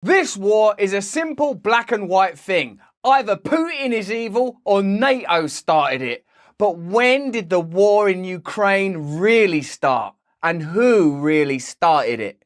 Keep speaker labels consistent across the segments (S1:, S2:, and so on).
S1: This war is a simple black and white thing. Either Putin is evil or NATO started it. But when did the war in Ukraine really start? And who really started it?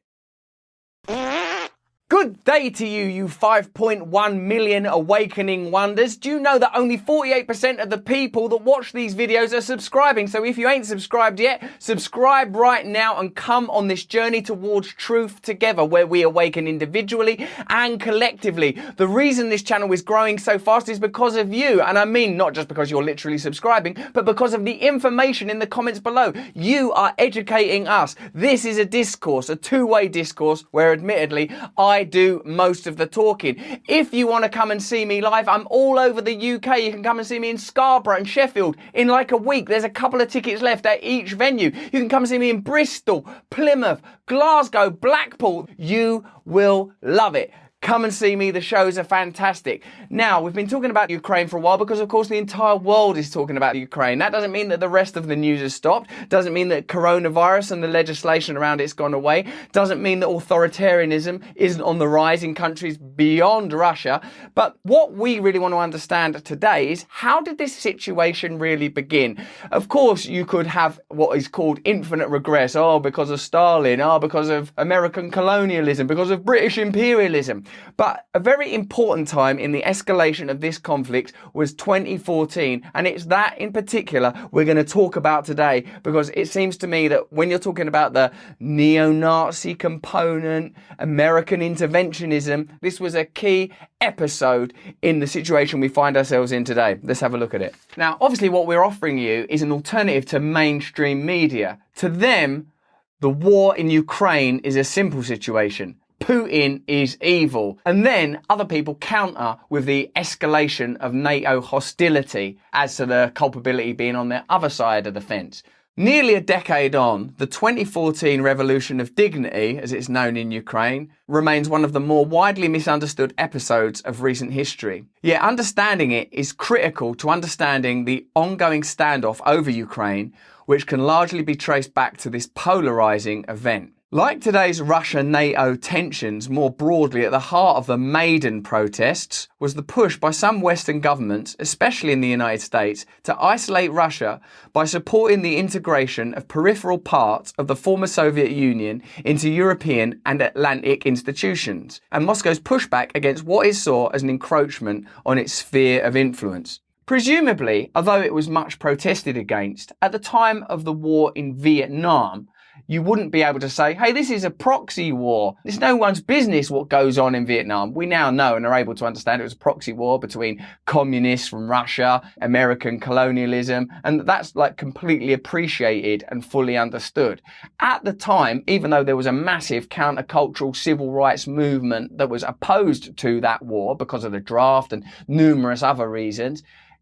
S1: Good day to you, you 5.1 million awakening wonders. Do you know that only 48% of the people that watch these videos are subscribing? So if you ain't subscribed yet, subscribe right now and come on this journey towards truth together, where we awaken individually and collectively. The reason this channel is growing so fast is because of you. And I mean, not just because you're literally subscribing, but because of the information in the comments below. You are educating us. This is a discourse, a two-way discourse, where admittedly, I do most of the talking. If you want to come and see me live, I'm all over the UK. You can come and see me in Scarborough and Sheffield in like a week. There's a couple of tickets left at each venue. You can come and see me in Bristol, Plymouth, Glasgow, Blackpool. You will love it. Come and see me. The shows are fantastic. Now, we've been talking about Ukraine for a while because, of course, the entire world is talking about Ukraine. That doesn't mean that the rest of the news has stopped. Doesn't mean that coronavirus and the legislation around it's gone away. Doesn't mean that authoritarianism isn't on the rise in countries beyond Russia. But what we really want to understand today is, how did this situation really begin? Of course, you could have what is called infinite regress. Oh, because of Stalin. Oh, because of American colonialism. Because of British imperialism. But a very important time in the escalation of this conflict was 2014, and it's that in particular we're going to talk about today, because it seems to me that when you're talking about the neo-Nazi component, American interventionism, this was a key episode in the situation we find ourselves in today. Let's have a look at it. Now, obviously what we're offering you is an alternative to mainstream media. To them, the war in Ukraine is a simple situation. Putin is evil. And then other people counter with the escalation of NATO hostility as to the culpability being on their other side of the fence. Nearly a decade on, the 2014 Revolution of Dignity, as it's known in Ukraine, remains one of the more widely misunderstood episodes of recent history. Yet understanding it is critical to understanding the ongoing standoff over Ukraine, which can largely be traced back to this polarizing event. Like today's Russia-NATO tensions, more broadly at the heart of the Maidan protests was the push by some Western governments, especially in the United States, to isolate Russia by supporting the integration of peripheral parts of the former Soviet Union into European and Atlantic institutions, and Moscow's pushback against what it saw as an encroachment on its sphere of influence. Presumably, although it was much protested against, at the time of the war in Vietnam, you wouldn't be able to say, hey, this is a proxy war. It's no one's business what goes on in Vietnam. We now know and are able to understand it was a proxy war between communists from Russia, American colonialism, and that's like completely appreciated and fully understood. At the time, even though there was a massive countercultural civil rights movement that was opposed to that war because of the draft and numerous other reasons,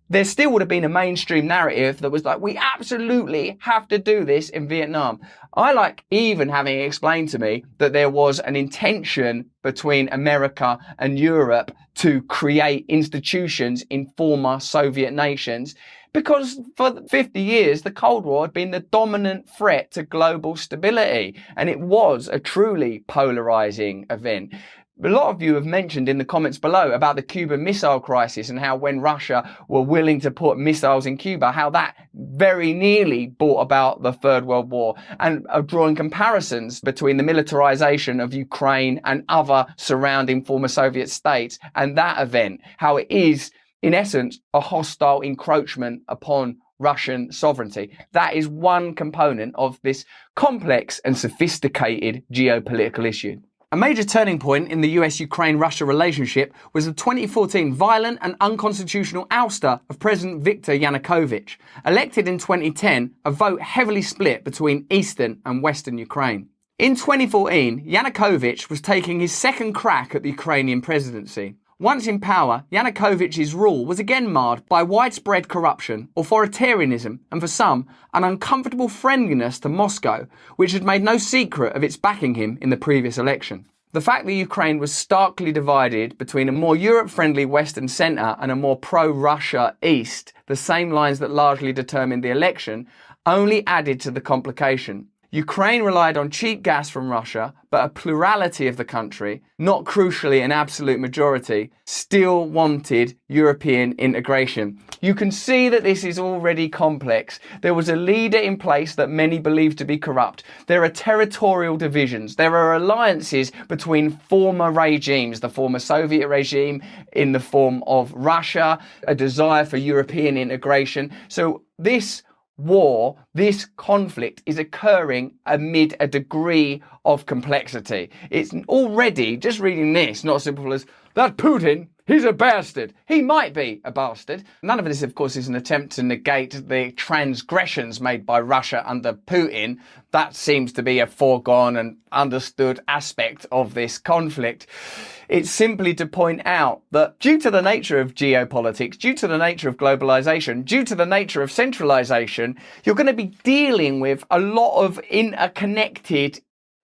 S1: there still would have been a mainstream narrative that was like, we absolutely have to do this in Vietnam. I like even having it explained to me that there was an intention between America and Europe to create institutions in former Soviet nations, because for 50 years, the Cold War had been the dominant threat to global stability, and it was a truly polarizing event. A lot of you have mentioned in the comments below about the Cuban Missile Crisis and how when Russia were willing to put missiles in Cuba, how that very nearly brought about the Third World War, and are drawing comparisons between the militarization of Ukraine and other surrounding former Soviet states and that event, how it is, in essence, a hostile encroachment upon Russian sovereignty. That is one component of this complex and sophisticated geopolitical issue. A major turning point in the US-Ukraine-Russia relationship was the 2014 violent and unconstitutional ouster of President Viktor Yanukovych. Elected in 2010, a vote heavily split between eastern and western Ukraine. In 2014, Yanukovych was taking his second crack at the Ukrainian presidency. Once in power, Yanukovych's rule was again marred by widespread corruption, authoritarianism, and for some, an uncomfortable friendliness to Moscow, which had made no secret of its backing him in the previous election. The fact that Ukraine was starkly divided between a more Europe-friendly Western centre and a more pro-Russia East, the same lines that largely determined the election, only added to the complication. Ukraine relied on cheap gas from Russia, but a plurality of the country, not crucially an absolute majority, still wanted European integration. You can see that this is already complex. There was a leader in place that many believe to be corrupt. There are territorial divisions. There are alliances between former regimes, the former Soviet regime in the form of Russia, a desire for European integration. So this war, this conflict is occurring amid a degree of complexity. It's already, just reading this, not as simple as, that Putin, he's a bastard. He might be a bastard. None of this, of course, is an attempt to negate the transgressions made by Russia under Putin. That seems to be a foregone and understood aspect of this conflict. It's simply to point out that due to the nature of geopolitics, due to the nature of globalization, due to the nature of centralization, you're going to be dealing with a lot of interconnected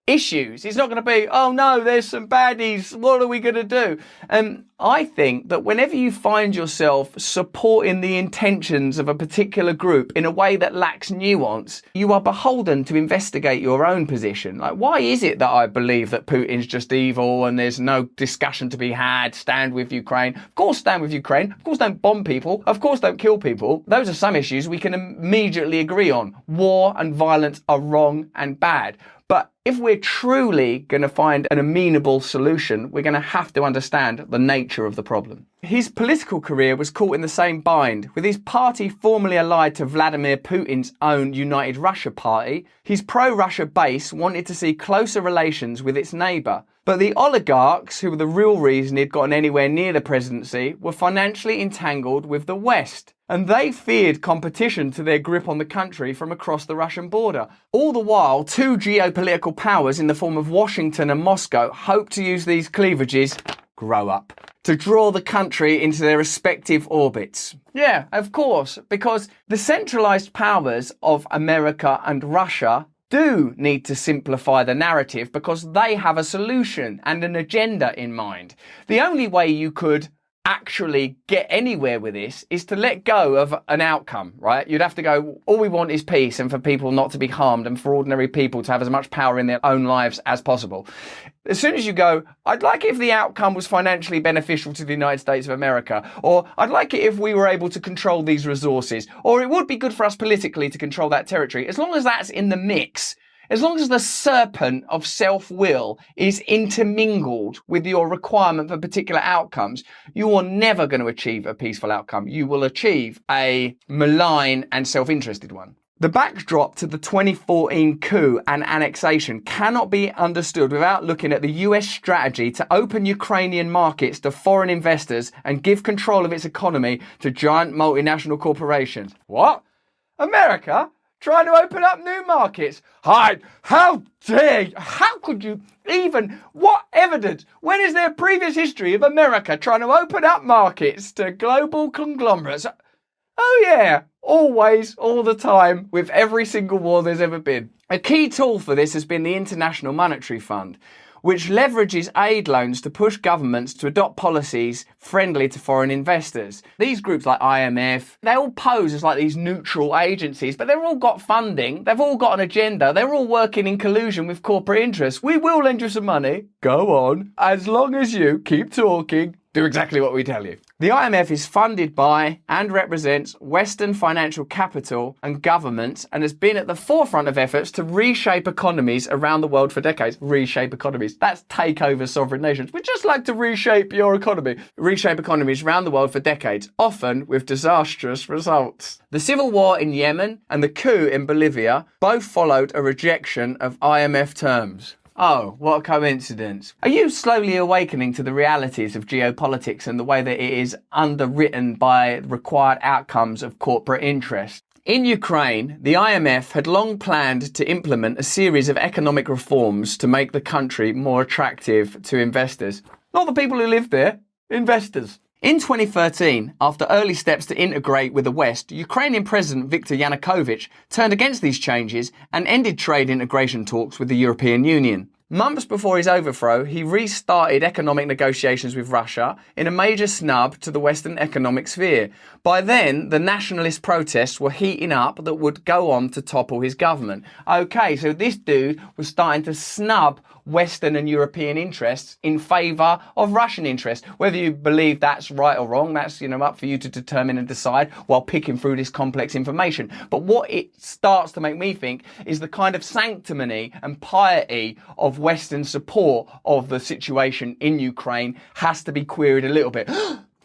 S1: issues. It's not going to be, oh no, there's some baddies, what are we going to do? I think that whenever you find yourself supporting the intentions of a particular group in a way that lacks nuance, you are beholden to investigate your own position. Like, why is it that I believe that Putin's just evil and there's no discussion to be had? Stand with Ukraine. Of course, stand with Ukraine. Of course, don't bomb people. Of course, don't kill people. Those are some issues we can immediately agree on. War and violence are wrong and bad. But if we're truly going to find an amenable solution, we're going to have to understand the nature of the problem. His political career was caught in the same bind, with his party formerly allied to Vladimir Putin's own United Russia party. His pro-Russia base wanted to see closer relations with its neighbour. But the oligarchs, who were the real reason he'd gotten anywhere near the presidency, were financially entangled with the West. And they feared competition to their grip on the country from across the Russian border. All the while, two geopolitical powers in the form of Washington and Moscow hoped to use these cleavages, grow up, to draw the country into their respective orbits. Yeah, of course, because the centralized powers of America and Russia do need to simplify the narrative because they have a solution and an agenda in mind. The only way you could actually get anywhere with this is to let go of an outcome, right? You'd have to go, all we want is peace and for people not to be harmed and for ordinary people to have as much power in their own lives as possible. As soon as you go, I'd like it if the outcome was financially beneficial to the United States of America, or I'd like it if we were able to control these resources, or it would be good for us politically to control that territory. As long as that's in the mix, as long as the serpent of self-will is intermingled with your requirement for particular outcomes, you are never going to achieve a peaceful outcome. You will achieve a malign and self-interested one. The backdrop to the 2014 coup and annexation cannot be understood without looking at the US strategy to open Ukrainian markets to foreign investors and give control of its economy to giant multinational corporations. What? America? Trying to open up new markets? Hi, how dare you? How could you even? What evidence? When is there previous history of America trying to open up markets to global conglomerates? Oh yeah, always, all the time, with every single war there's ever been. A key tool for this has been the International Monetary Fund, which leverages aid loans to push governments to adopt policies friendly to foreign investors. These groups like IMF, they all pose as like these neutral agencies, but they've all got funding, they've all got an agenda, they're all working in collusion with corporate interests. We will lend you some money, go on, as long as you keep talking, do exactly what we tell you. The IMF is funded by and represents Western financial capital and governments and has been at the forefront of efforts to reshape economies around the world for decades. Reshape economies. That's take over sovereign nations. We just like to reshape your economy. Reshape economies around the world for decades, often with disastrous results. The civil war in Yemen and the coup in Bolivia both followed a rejection of IMF terms. Oh, what a coincidence. Are you slowly awakening to the realities of geopolitics and the way that it is underwritten by required outcomes of corporate interest? In Ukraine, the IMF had long planned to implement a series of economic reforms to make the country more attractive to investors. Not the people who live there, investors. In 2013, after early steps to integrate with the West, Ukrainian President Viktor Yanukovych turned against these changes and ended trade integration talks with the European Union. Months before his overthrow, he restarted economic negotiations with Russia in a major snub to the Western economic sphere. By then, the nationalist protests were heating up that would go on to topple his government. Okay, so this dude was starting to snub Western and European interests in favour of Russian interests. Whether you believe that's right or wrong, that's, up for you to determine and decide while picking through this complex information. But what it starts to make me think is the kind of sanctimony and piety of Western support of the situation in Ukraine has to be queried a little bit.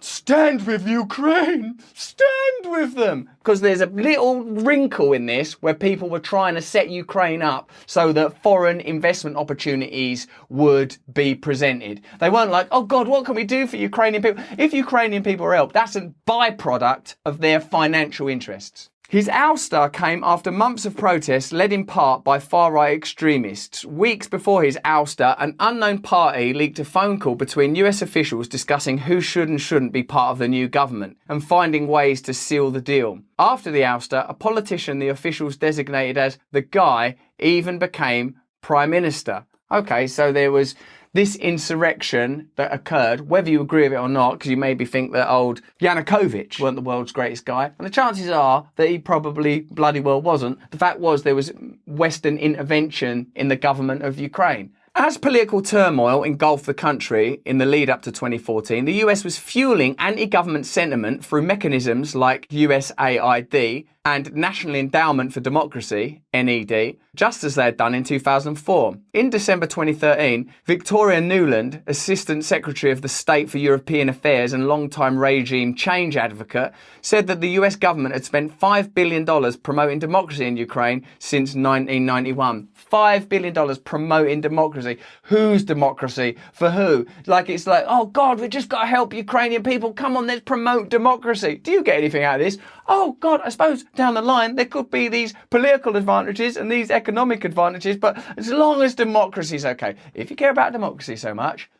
S1: Stand with Ukraine! Stand with them! Because there's a little wrinkle in this where people were trying to set Ukraine up so that foreign investment opportunities would be presented. They weren't like, oh God, what can we do for Ukrainian people? If Ukrainian people are helped, that's a byproduct of their financial interests. His ouster came after months of protests led in part by far-right extremists. Weeks before his ouster, an unknown party leaked a phone call between US officials discussing who should and shouldn't be part of the new government and finding ways to seal the deal. After the ouster, a politician the officials designated as the guy even became Prime Minister. Okay, so there was this insurrection that occurred, whether you agree with it or not, because you maybe think that old Yanukovych weren't the world's greatest guy, and the chances are that he probably bloody well wasn't. The fact was there was Western intervention in the government of Ukraine. As political turmoil engulfed the country in the lead up to 2014, the US was fueling anti-government sentiment through mechanisms like USAID and National Endowment for Democracy, NED, just as they had done in 2004. In December 2013, Victoria Nuland, Assistant Secretary of the State for European Affairs and longtime regime change advocate, said that the US government had spent $5 billion promoting democracy in Ukraine since 1991. $5 billion promoting democracy. Whose democracy? For who? It's like, oh God, we just got to help Ukrainian people. Come on, let's promote democracy. Do you get anything out of this? Oh God, I suppose down the line there could be these political advantages and these economic advantages, but as long as democracy's okay. If you care about democracy so much,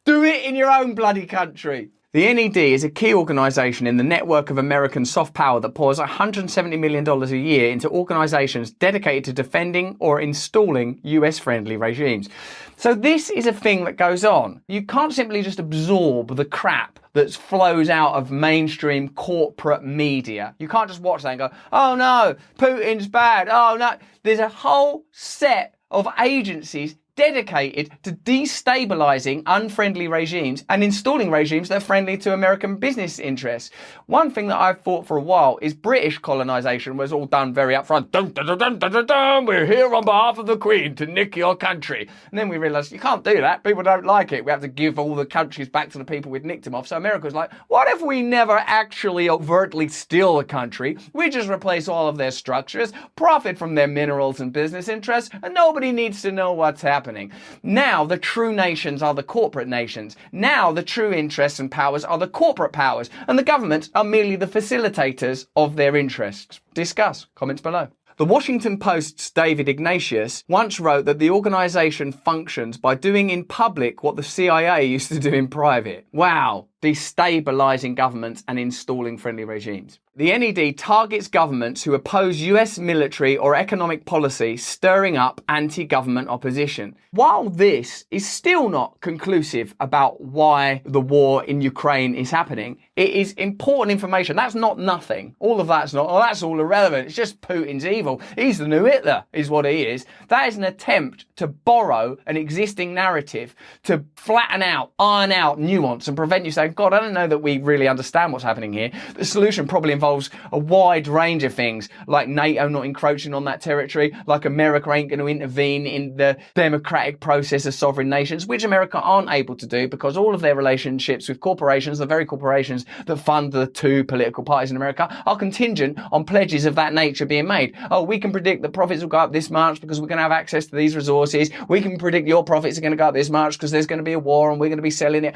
S1: do it in your own bloody country. The NED is a key organisation in the network of American soft power that pours $170 million a year into organisations dedicated to defending or installing US-friendly regimes. So this is a thing that goes on. You can't simply just absorb the crap that flows out of mainstream corporate media. You can't just watch that and go, oh no, Putin's bad, oh no. There's a whole set of agencies dedicated to destabilising unfriendly regimes and installing regimes that are friendly to American business interests. One thing that I've thought for a while is British colonisation was all done very upfront. Dun, dun, dun, dun, dun, dun, dun, we're here on behalf of the Queen to nick your country. And then we realised you can't do that. People don't like it. We have to give all the countries back to the people we'd nicked them off. So America was like, what if we never actually overtly steal a country? We just replace all of their structures, profit from their minerals and business interests, and nobody needs to know what's happening. Now the true nations are the corporate nations. Now the true interests and powers are the corporate powers, and the governments are merely the facilitators of their interests. Discuss. Comments below. The Washington Post's David Ignatius once wrote that the organisation functions by doing in public what the CIA used to do in private. Wow. Destabilising governments and installing friendly regimes. The NED targets governments who oppose US military or economic policy, stirring up anti-government opposition. While this is still not conclusive about why the war in Ukraine is happening, it is important information. That's not nothing. All of that's not, that's all irrelevant. It's just Putin's evil. He's the new Hitler, is what he is. That is an attempt to borrow an existing narrative, to flatten out, iron out nuance and prevent you saying, God, I don't know that we really understand what's happening here. The solution probably involves a wide range of things, like NATO not encroaching on that territory, like America ain't going to intervene in the democratic process of sovereign nations, which America aren't able to do because all of their relationships with corporations, the very corporations that fund the two political parties in America, are contingent on pledges of that nature being made. Oh, we can predict that profits will go up this much because we're going to have access to these resources. We can predict your profits are going to go up this much because there's going to be a war and we're going to be selling it.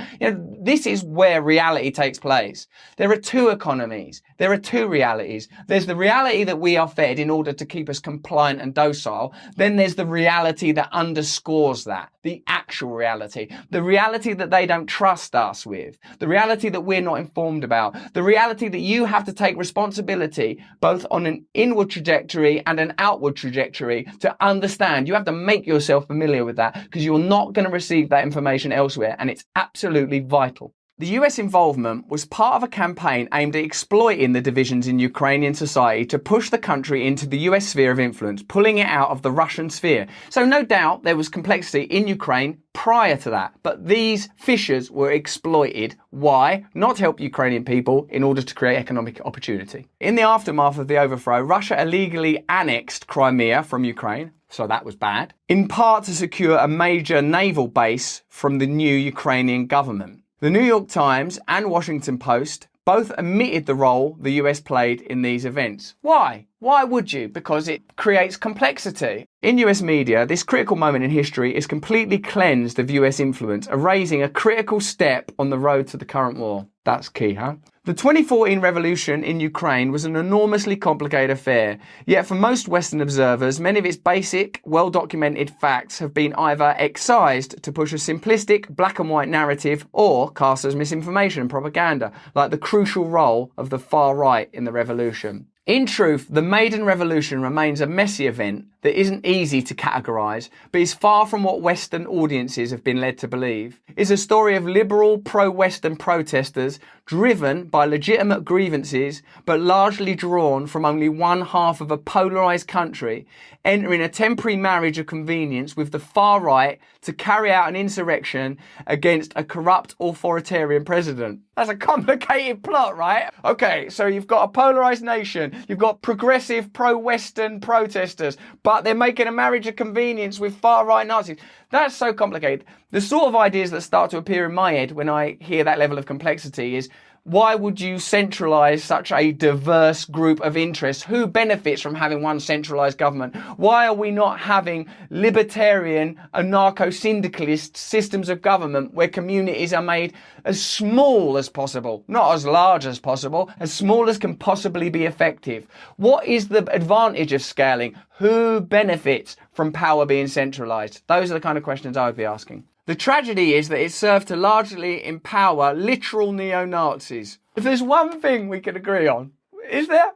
S1: This is where reality takes place. There are two economies. There are two realities. There's the reality that we are fed in order to keep us compliant and docile. Then there's the reality that underscores that, the actual reality, the reality that they don't trust us with, the reality that we're not informed about, the reality that you have to take responsibility both on an inward trajectory and an outward trajectory to understand. You have to make yourself familiar with that because you're not going to receive that information elsewhere, and it's absolutely vital. The US involvement was part of a campaign aimed at exploiting the divisions in Ukrainian society to push the country into the US sphere of influence, pulling it out of the Russian sphere. So no doubt there was complexity in Ukraine prior to that, but these fissures were exploited. Why? Not to help Ukrainian people, in order to create economic opportunity. In the aftermath of the overthrow, Russia illegally annexed Crimea from Ukraine. So that was bad. In part to secure a major naval base from the new Ukrainian government. The New York Times and Washington Post both admitted the role the US played in these events. Why? Why would you? Because it creates complexity. In US media, this critical moment in history is completely cleansed of US influence, erasing a critical step on the road to the current war. That's key, huh? The 2014 revolution in Ukraine was an enormously complicated affair, yet for most Western observers, many of its basic, well-documented facts have been either excised to push a simplistic black and white narrative or cast as misinformation and propaganda, like the crucial role of the far right in the revolution. In truth, the Maidan Revolution remains a messy event that isn't easy to categorise, but is far from what Western audiences have been led to believe. It's a story of liberal, pro-Western protesters driven by legitimate grievances, but largely drawn from only one half of a polarised country, entering a temporary marriage of convenience with the far right to carry out an insurrection against a corrupt authoritarian president. That's a complicated plot, right? Okay, so you've got a polarised nation, you've got progressive pro-Western protesters, but they're making a marriage of convenience with far-right Nazis. That's so complicated. The sort of ideas that start to appear in my head when I hear that level of complexity is, why would you centralise such a diverse group of interests? Who benefits from having one centralised government? Why are we not having libertarian, anarcho-syndicalist systems of government where communities are made as small as possible, not as large as possible, as small as can possibly be effective? What is the advantage of scaling? Who benefits from power being centralised? Those are the kind of questions I would be asking. The tragedy is that it served to largely empower literal neo-Nazis. If there's one thing we can agree on, is there?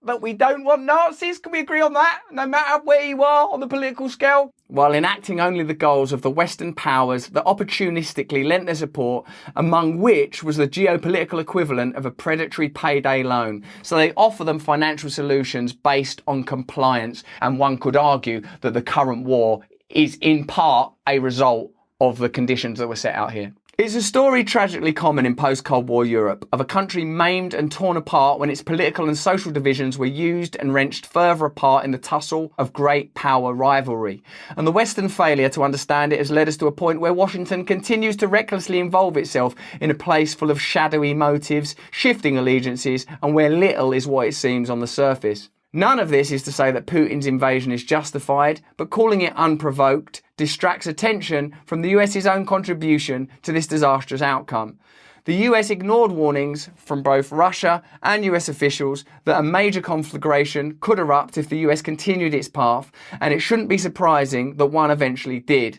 S1: That we don't want Nazis? Can we agree on that? No matter where you are on the political scale? While enacting only the goals of the Western powers that opportunistically lent their support, among which was the geopolitical equivalent of a predatory payday loan. So they offer them financial solutions based on compliance. And one could argue that the current war is in part a result of the conditions that were set out here. It's a story tragically common in post-Cold War Europe of a country maimed and torn apart when its political and social divisions were used and wrenched further apart in the tussle of great power rivalry. And the Western failure to understand it has led us to a point where Washington continues to recklessly involve itself in a place full of shadowy motives, shifting allegiances, and where little is what it seems on the surface. None of this is to say that Putin's invasion is justified, but calling it unprovoked distracts attention from the US's own contribution to this disastrous outcome. The US ignored warnings from both Russia and US officials that a major conflagration could erupt if the US continued its path, and it shouldn't be surprising that one eventually did.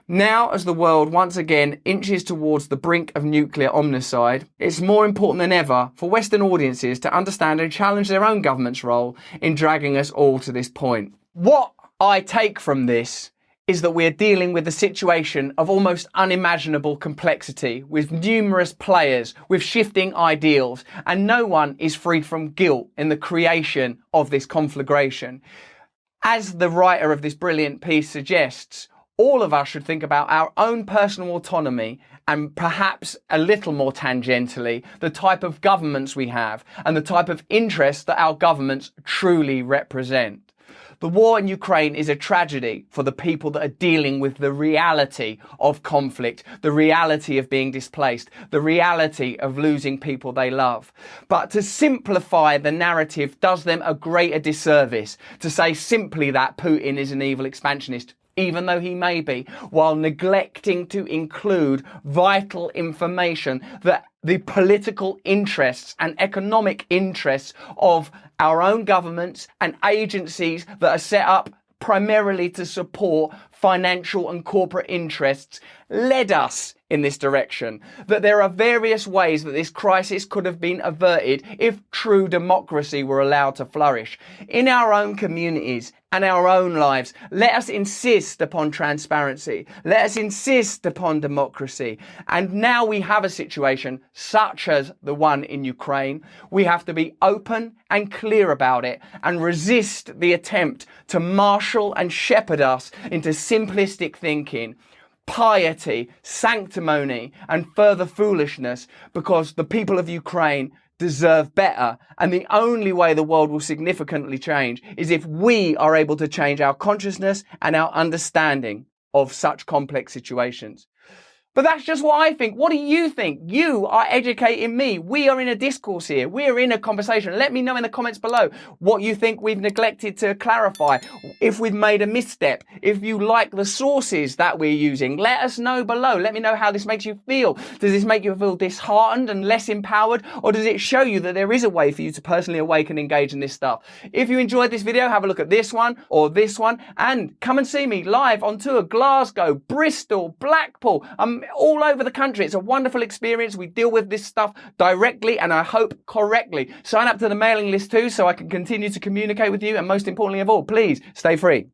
S1: Now, as the world once again inches towards the brink of nuclear omnicide, it's more important than ever for Western audiences to understand and challenge their own government's role in dragging us all to this point. What I take from this is that we're dealing with a situation of almost unimaginable complexity, with numerous players, with shifting ideals, and no one is free from guilt in the creation of this conflagration. As the writer of this brilliant piece suggests, all of us should think about our own personal autonomy and perhaps a little more tangentially, the type of governments we have and the type of interests that our governments truly represent. The war in Ukraine is a tragedy for the people that are dealing with the reality of conflict, the reality of being displaced, the reality of losing people they love. But to simplify the narrative does them a greater disservice. To say simply that Putin is an evil expansionist even though he may be, while neglecting to include vital information that the political interests and economic interests of our own governments and agencies that are set up primarily to support financial and corporate interests led us in this direction. That there are various ways that this crisis could have been averted if true democracy were allowed to flourish. In our own communities and our own lives, let us insist upon transparency. Let us insist upon democracy. And now we have a situation such as the one in Ukraine. We have to be open and clear about it and resist the attempt to marshal and shepherd us into simplistic thinking, piety, sanctimony, and further foolishness, because the people of Ukraine deserve better. And the only way the world will significantly change is if we are able to change our consciousness and our understanding of such complex situations. But that's just what I think. What do you think? You are educating me. We are in a discourse here. We are in a conversation. Let me know in the comments below what you think we've neglected to clarify, if we've made a misstep, if you like the sources that we're using. Let us know below. Let me know how this makes you feel. Does this make you feel disheartened and less empowered? Or does it show you that there is a way for you to personally awaken and engage in this stuff? If you enjoyed this video, have a look at this one or this one, and come and see me live on tour, Glasgow, Bristol, Blackpool. All over the country. It's a wonderful experience. We deal with this stuff directly and I hope correctly. Sign up to the mailing list too so I can continue to communicate with you, and most importantly of all, please stay free.